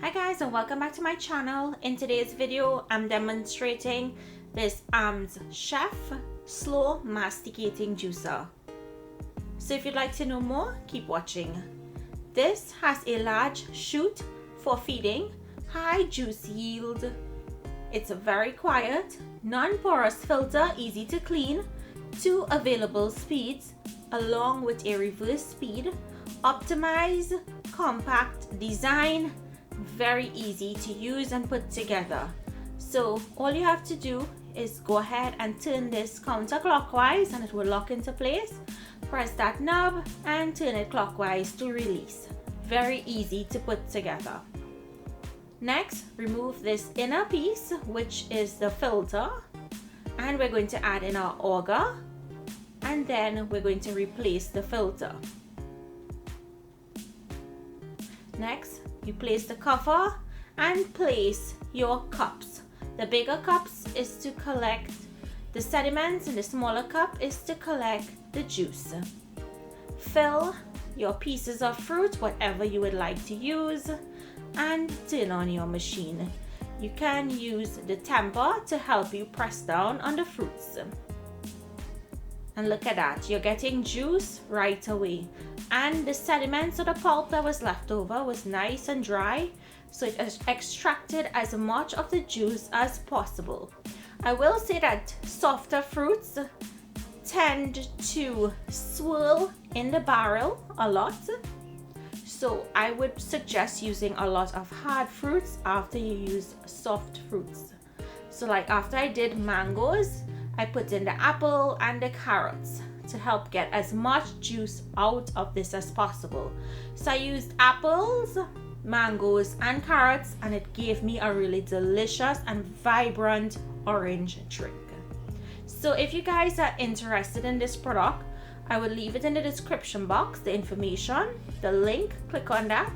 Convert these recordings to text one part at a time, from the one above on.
Hi guys, and welcome back to my channel. In today's video I'm demonstrating this AMZCHEF slow masticating juicer. So if you'd like to know more, keep watching. This has a large chute for feeding, high juice yield. It's a very quiet, non-porous filter, easy to clean, 2 available speeds along with a reverse speed, optimized, compact design, very easy to use and put together. So all you have to do is go ahead and turn this counterclockwise and it will lock into place. Press that knob and turn it clockwise to release. Very easy to put together. Next, remove this inner piece, which is the filter, and we're going to add in our auger, and then we're going to replace the filter. Next, you place the cover and place your cups. The bigger cups is to collect the sediments and the smaller cup is to collect the juice. Fill your pieces of fruit, whatever you would like to use, and turn on your machine. You can use the temper to help you press down on the fruits. And look at that, you're getting juice right away. And the sediments or the pulp that was left over was nice and dry, so it has extracted as much of the juice as possible. I will say that softer fruits tend to swirl in the barrel a lot, so I would suggest using a lot of hard fruits after you use soft fruits. So like after I did mangoes, I put in the apple and the carrots to help get as much juice out of this as possible. So I used apples, mangoes and carrots, and it gave me a really delicious and vibrant orange drink. So if you guys are interested in this product, I will leave it in the description box, the information, the link, click on that.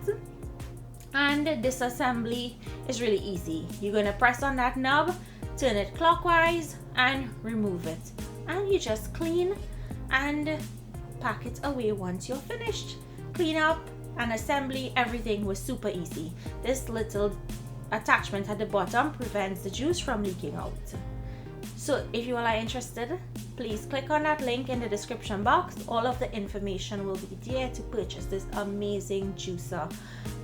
And disassembly is really easy. You're going to press on that knob, turn it clockwise and remove it, and you just clean and pack it away once you're finished. Clean up and assembly, everything was super easy. This little attachment at the bottom prevents the juice from leaking out. So if you all are interested, please click on that link in the description box. All of the information will be there to purchase this amazing juicer.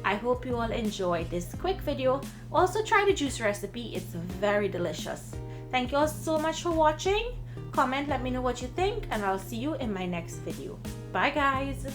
I hope you all enjoyed this quick video. Also try the juice recipe, it's very delicious. Thank you all so much for watching. Comment, let me know what you think, and I'll see you in my next video. Bye guys.